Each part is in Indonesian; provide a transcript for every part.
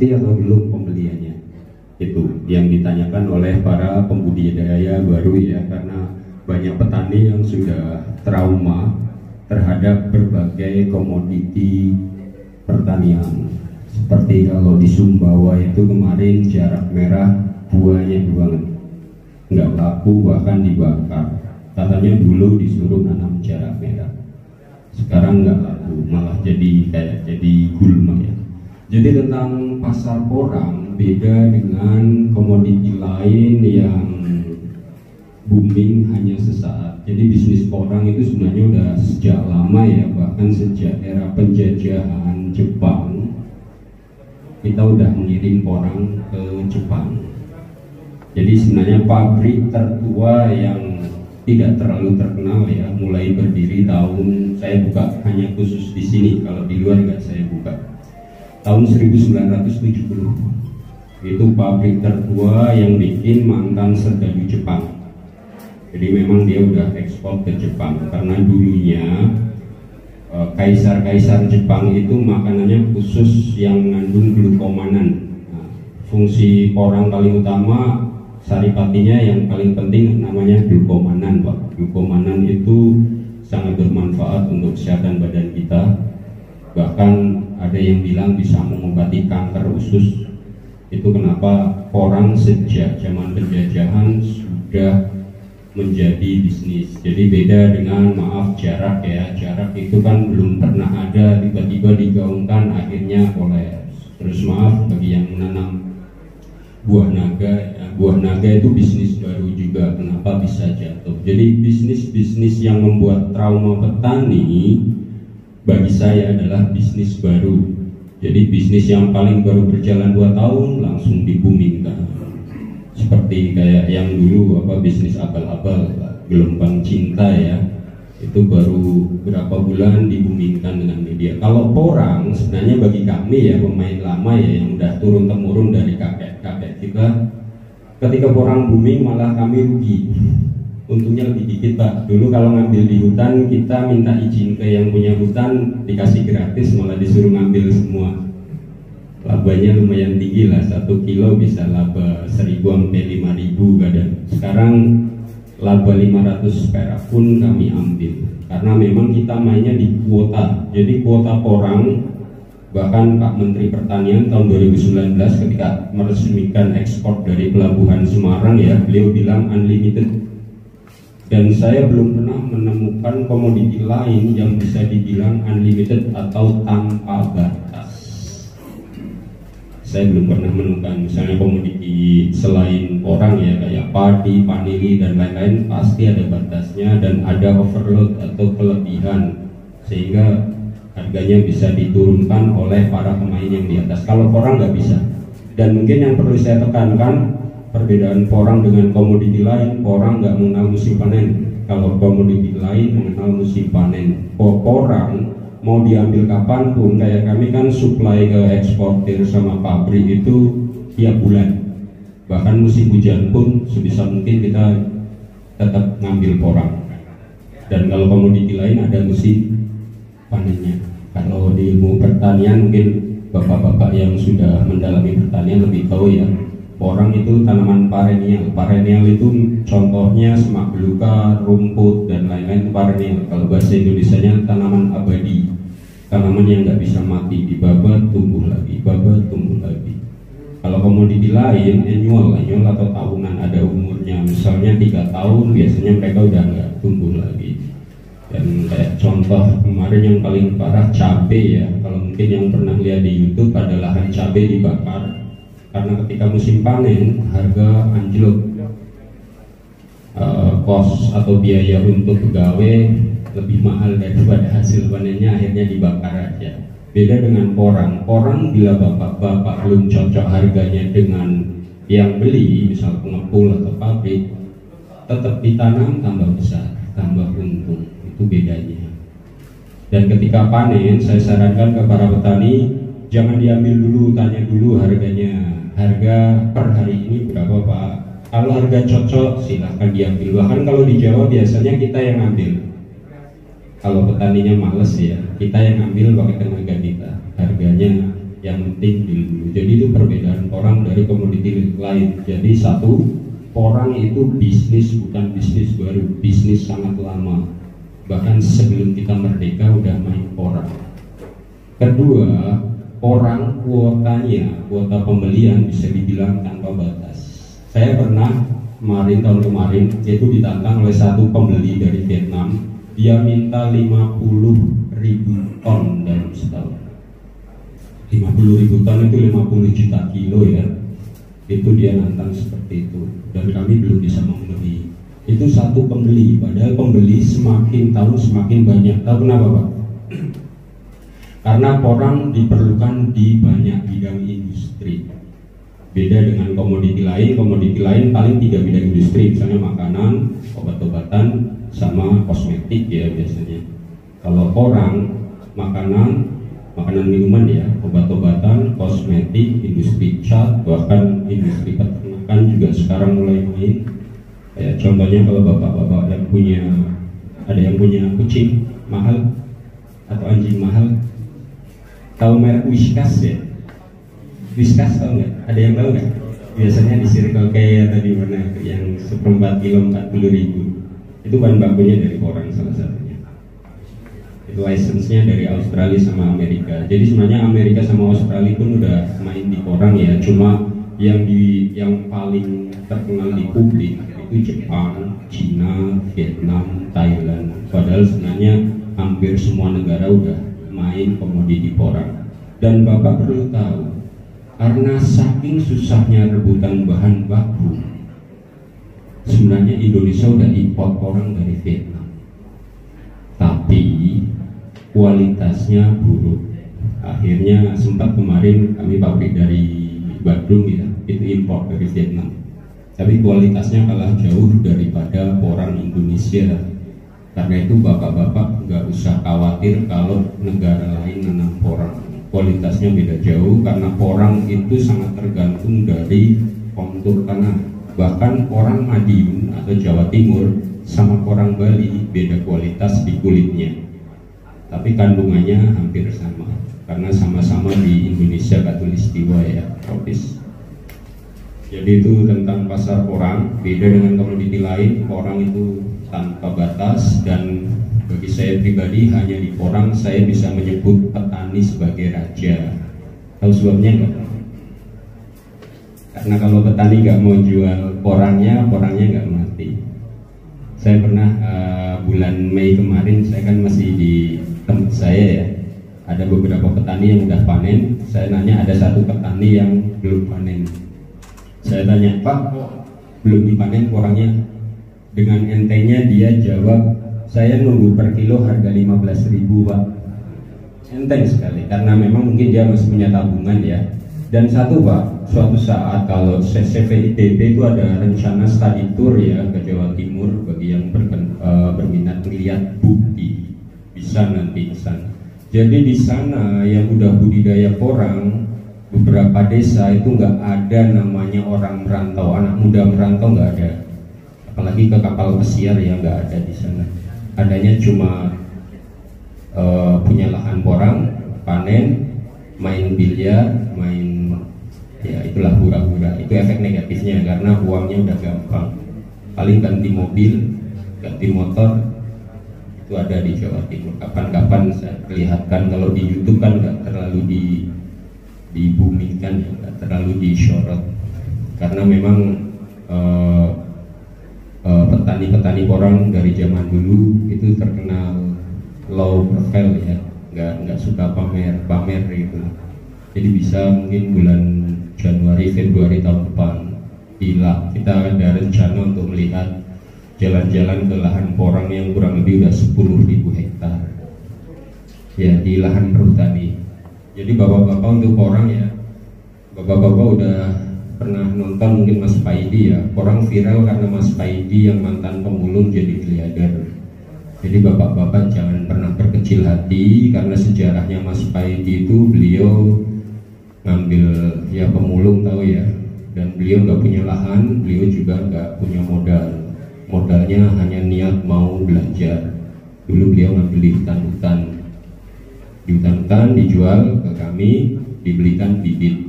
pasti atau belum pembeliannya? Itu yang ditanyakan oleh para pembudidaya baru ya, karena banyak petani yang sudah trauma terhadap berbagai komoditi pertanian. Seperti kalau di Sumbawa itu kemarin jarak merah buahnya banget, nggak laku bahkan dibakar. Katanya dulu disuruh nanam jarak merah, sekarang nggak laku, malah jadi gulma ya. Jadi tentang pasar porang beda dengan komoditi lain yang booming hanya sesaat. Jadi bisnis porang itu sebenarnya udah sejak lama ya, bahkan sejak era penjajahan Jepang kita udah mengirim porang ke Jepang. Jadi sebenarnya pabrik tertua yang tidak terlalu terkenal ya, mulai berdiri tahun, saya buka hanya khusus di sini, kalau di luar nggak saya buka, tahun 1970. Itu pabrik tertua yang bikin mantan serdadu Jepang. Jadi memang dia udah ekspor ke Jepang, karena dulunya kaisar-kaisar Jepang itu makanannya khusus yang mengandung glukomanan. Nah, fungsi porang paling utama, saripatinya yang paling penting namanya glukomanan, Pak. Glukomanan itu sangat bermanfaat untuk kesehatan badan kita. Bahkan ada yang bilang bisa mengobati kanker usus. Itu kenapa porang sejak zaman penjajahan sudah menjadi bisnis. Jadi beda dengan jarak ya, jarak itu kan belum pernah ada, tiba-tiba digaungkan akhirnya oleh. Terus bagi yang menanam buah naga ya, buah naga itu bisnis baru juga, kenapa bisa jatuh. Jadi bisnis-bisnis yang membuat trauma petani bagi saya adalah bisnis baru. Jadi bisnis yang paling baru berjalan 2 tahun langsung dibumingkan. Seperti kayak yang dulu bisnis abal-abal, gelombang cinta ya, itu baru berapa bulan dibumingkan dengan media. Kalau porang sebenarnya bagi kami ya, pemain lama ya, yang udah turun temurun dari kakek-kakek kita, ketika porang booming malah kami rugi. Untungnya lebih dikit, Pak. Dulu kalau ngambil di hutan kita minta izin ke yang punya hutan, dikasih gratis, malah disuruh ngambil semua. Labanya lumayan tinggi lah, 1 kilo bisa laba 1.000 sampai 5.000 kadang. Sekarang laba 500 perak pun kami ambil, karena memang kita mainnya di kuota. Jadi kuota porang, bahkan Pak Menteri Pertanian tahun 2019 ketika meresmikan ekspor dari Pelabuhan Semarang ya, beliau bilang unlimited. Dan saya belum pernah menemukan komoditi lain yang bisa dibilang unlimited atau tanpa batas. Saya belum pernah menemukan, misalnya komoditi selain porang ya, kayak padi, vanili dan lain-lain, pasti ada batasnya dan ada overload atau kelebihan sehingga harganya bisa diturunkan oleh para pemain yang di atas. Kalau porang nggak bisa. Dan mungkin yang perlu saya tekankan, perbedaan porang dengan komoditi lain, porang nggak mengenal musim panen. Kalau komoditi lain mengenal musim panen. Porang mau diambil kapanpun, kayak kami kan supply ke eksportir sama pabrik itu tiap bulan. Bahkan musim hujan pun sebisa mungkin kita tetap ngambil porang. Dan kalau komoditi lain ada musim panennya. Kalau di ilmu pertanian mungkin bapak-bapak yang sudah mendalami pertanian lebih tahu ya. Porang itu tanaman perennial. Perennial itu contohnya semak belukar, rumput dan lain-lain, itu perennial. Kalau bahasa Indonesianya tanaman abadi, tanaman yang nggak bisa mati, dibabat tumbuh lagi, babat tumbuh lagi. Kalau komoditi lain annual atau tahunan, ada umurnya. Misalnya 3 tahun, biasanya mereka udah nggak tumbuh lagi. Dan kayak contoh kemarin yang paling parah cabai ya. Kalau mungkin yang pernah lihat di YouTube, ada lahan cabai dibakar. Karena ketika musim panen harga anjlok, kos atau biaya untuk pegawai lebih mahal daripada hasil panennya, akhirnya dibakar aja. Beda dengan porang. Porang bila bapak-bapak belum cocok harganya dengan yang beli, misal pengepul atau pabrik, tetap ditanam tambah besar, tambah untung. Itu bedanya. Dan ketika panen, saya sarankan ke para petani, jangan diambil dulu, tanya dulu harganya. Harga per hari ini berapa Pak? Kalau harga cocok silahkan diambil. Bahkan kalau di Jawa biasanya kita yang ambil. Kalau petaninya males ya, kita yang ambil pakai tenaga kita. Harganya yang penting deal dulu. Jadi itu perbedaan porang dari komoditi lain. Jadi satu, porang itu bisnis bukan bisnis baru, bisnis sangat lama. Bahkan sebelum kita merdeka udah main porang. Kedua, porang kuotanya, kuota pembelian bisa dibilang tanpa batas. Saya pernah tahun kemarin itu ditantang oleh satu pembeli dari Vietnam. Dia minta 50.000 ton dalam setahun. 50.000 ton itu 50 juta kilo ya. Itu dia nantang seperti itu. Dan kami belum bisa memenuhi. Itu satu pembeli. Padahal pembeli semakin tahun semakin banyak. Tahu kenapa Pak? Karena porang diperlukan di banyak bidang industri. Beda dengan komoditi lain paling 3 bidang industri, misalnya makanan, obat-obatan, sama kosmetik ya biasanya. Kalau porang, makanan minuman ya, obat-obatan, kosmetik, industri cat, bahkan industri peternakan juga sekarang mulai main. Kayak contohnya kalau bapak-bapak yang ada yang punya kucing mahal atau anjing mahal, tahu merek Whiskas ya? Whiskas tahu nggak? Ada yang tahu nggak? Biasanya di Circle K atau di mana yang 1/4 kilo 40.000. Itu bahan bakunya dari porang salah satunya. Itu license-nya dari Australia sama Amerika. Jadi sebenarnya Amerika sama Australia pun udah main di porang ya. Cuma yang paling terkenal di publik itu Jepang, Cina, Vietnam, Thailand. Padahal sebenarnya hampir semua negara udah main komoditi porang. Dan Bapak perlu tahu, karena saking susahnya rebutan bahan baku, sebenarnya Indonesia udah impor porang dari Vietnam, tapi kualitasnya buruk. Akhirnya sempat kemarin kami pabrik dari Bandung ya, itu impor dari Vietnam, tapi kualitasnya kalah jauh daripada porang Indonesia. Karena itu bapak-bapak nggak usah khawatir kalau negara lain menanam porang. Kualitasnya beda jauh karena porang itu sangat tergantung dari kontur tanah. Bahkan porang Madiun atau Jawa Timur sama porang Bali beda kualitas di kulitnya, tapi kandungannya hampir sama karena sama-sama di Indonesia Khatulistiwa ya, tropis. Jadi itu tentang pasar porang. Beda dengan komoditi lain, porang itu tanpa batas, dan bagi saya pribadi hanya di porang saya bisa menyebut petani sebagai raja. Tahu sebabnya nggak? Karena kalau petani nggak mau jual porangnya nggak mati. Saya pernah bulan Mei kemarin, saya kan masih di tempat saya ya, ada beberapa petani yang udah panen. Saya nanya, ada satu petani yang belum panen. Saya tanya, Pak, belum dipanen porangnya? Dengan entengnya dia jawab, saya nunggu per kilo harga 15.000 Pak. Enteng sekali, karena memang mungkin dia masih punya tabungan ya. Dan satu Pak, suatu saat kalau CVITB itu ada rencana study tour ya ke Jawa Timur, bagi yang berminat melihat bukti bisa nanti ke sana. Jadi di sana yang udah budidaya porang, beberapa desa itu nggak ada namanya orang merantau, anak muda merantau nggak ada. Apalagi ke kapal pesiar ya nggak ada di sana. Adanya cuma punya lahan porang, panen, main biliar, main ya itulah hura-hura. Itu efek negatifnya karena uangnya udah gampang. Paling ganti mobil, ganti motor itu ada di Jawa Timur. Kapan-kapan saya perlihatkan, kalau di YouTube kan nggak terlalu dibumingkan, nggak terlalu disorot karena memang petani-petani porang dari zaman dulu itu terkenal low profile ya, nggak suka pamer gitu. Jadi bisa mungkin bulan Januari Februari tahun depan bila kita ada rencana untuk melihat jalan-jalan ke lahan porang yang kurang lebih udah 10.000 hektar ya di lahan perhutani. Jadi bapak-bapak untuk porang ya, bapak-bapak udah pernah nonton mungkin Mas Paidi ya, porang viral karena Mas Paidi yang mantan pemulung jadi miliarder. Jadi bapak-bapak jangan pernah berkecil hati, karena sejarahnya Mas Paidi itu beliau ngambil ya pemulung tahu ya, dan beliau nggak punya lahan, beliau juga nggak punya modalnya hanya niat mau belajar. Dulu beliau ngambil di hutan-hutan hutan, dijual ke kami, dibelikan bibit,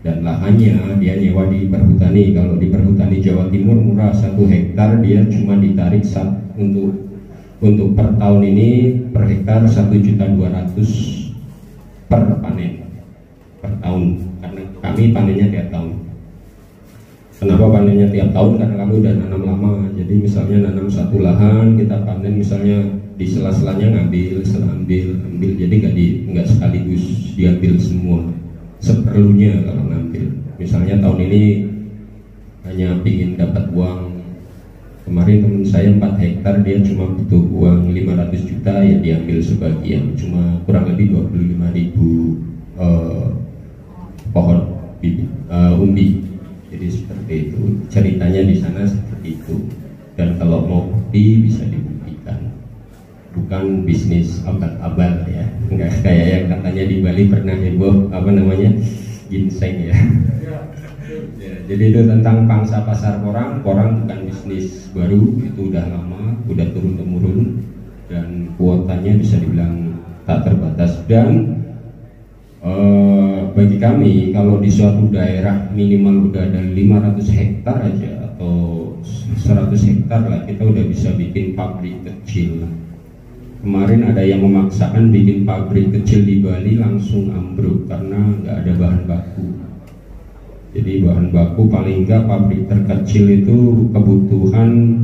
dan lahannya dia nyewa di perhutani. Kalau di perhutani Jawa Timur murah, 1 hektar dia cuma ditarik untuk per tahun ini per hektar 1.200.000 per panen per tahun, karena kami panennya tiap tahun. Kenapa panennya tiap tahun? Karena kami udah nanam lama. Jadi misalnya nanam satu lahan, kita panen misalnya di sela-selanya ngambil, ambil. Jadi nggak sekaligus diambil semua, seperlunya kalau ngambil. Misalnya tahun ini hanya ingin dapat uang. Kemarin teman saya 4 hektar, dia cuma butuh uang 500 juta, ya diambil sebagian, cuma kurang lebih 25.000 pohon umbi. Jadi seperti itu ceritanya di sana, seperti itu. Dan kalau mau bukti bisa dibuktikan, bukan bisnis abal-abal ya, nggak kayak yang katanya di Bali pernah heboh ginseng ya. Ya, jadi itu tentang pangsa pasar porang bukan bisnis baru, itu udah lama, udah turun-temurun, dan kuotanya bisa dibilang tak terbatas. Dan bagi kami, kalau di suatu daerah minimal udah ada 500 hektar aja atau 100 hektar lah, kita udah bisa bikin pabrik kecil. Kemarin ada yang memaksakan bikin pabrik kecil di Bali, langsung ambruk karena nggak ada bahan baku. Jadi bahan baku paling nggak pabrik terkecil itu kebutuhan,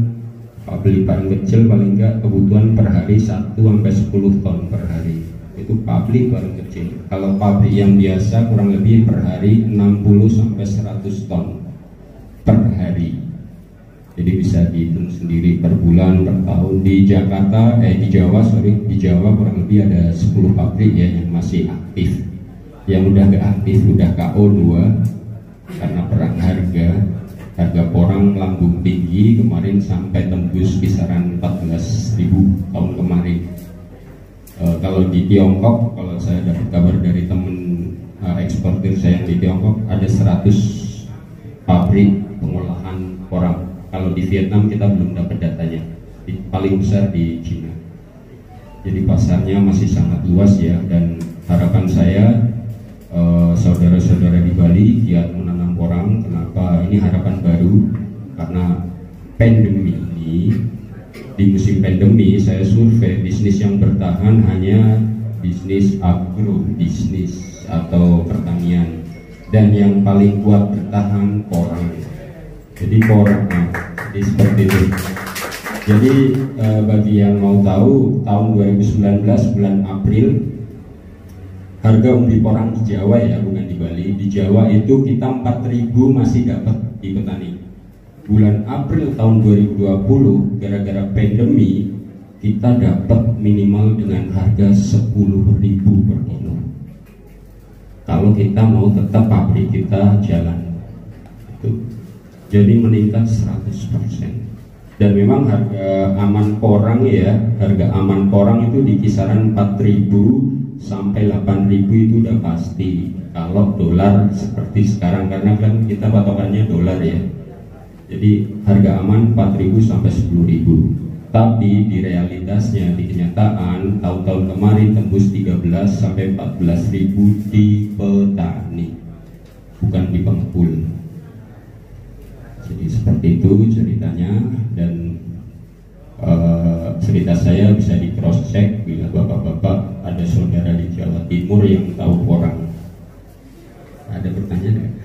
pabrik paling kecil paling nggak kebutuhan per hari 1-10 ton per hari. Itu pabrik paling kecil. Kalau pabrik yang biasa kurang lebih per hari 60-100 ton per hari. Jadi bisa dihitung sendiri per bulan, per tahun. Di Jawa kurang lebih ada 10 pabrik ya yang masih aktif. Yang udah nggak aktif udah KO 2 karena perang harga porang melambung tinggi kemarin sampai tembus kisaran 14.000 tahun kemarin. Kalau di Tiongkok, kalau saya dapat kabar dari teman eksportir saya yang di Tiongkok, ada 100 pabrik pengolahan porang. Kalau di Vietnam kita belum dapat datanya, paling besar di Cina. Jadi pasarnya masih sangat luas ya, dan harapan saya saudara-saudara di Bali giat menanam porang. Kenapa? Ini harapan baru karena pandemi ini. Di musim pandemi saya survei bisnis yang bertahan hanya bisnis agrobisnis atau pertanian, dan yang paling kuat bertahan porang. Jadi porang, jadi seperti itu. Jadi bagi yang mau tahu, tahun 2019 bulan April harga umbi porang di Jawa ya, bukan di Bali, di Jawa itu kita 4.000 masih dapat di petani. Bulan April tahun 2020 gara-gara pandemi kita dapat minimal dengan harga 10.000 per kilo. Kalau kita mau tetap pabrik kita jalan itu. Jadi meningkat 100%. Dan memang harga aman porang ya, harga aman porang itu di kisaran 4.000 sampai 8.000 itu udah pasti. Kalau dolar seperti sekarang, karena kan kita patokannya dolar ya. Jadi harga aman 4.000 sampai 10.000. Tapi di realitasnya, di kenyataan tahun-tahun kemarin tembus 13 sampai 14.000 di petani, bukan di pengepul. Jadi seperti itu ceritanya, dan cerita saya bisa di cross check bila bapak-bapak ada saudara di Jawa Timur yang tahu porang. Ada pertanyaan nggak?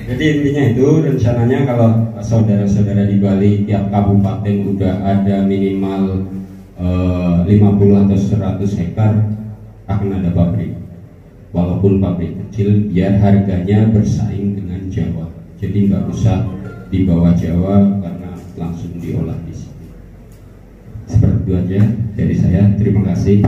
Jadi intinya itu, rencananya kalau saudara-saudara di Bali tiap kabupaten udah ada minimal 50 atau 100 hektar akan ada pabrik, walaupun pabrik kecil, biar harganya bersaing dengan Jawa. Jadi nggak usah di bawah Jawa karena langsung diolah di sini. Seperti itu aja dari saya. Terima kasih.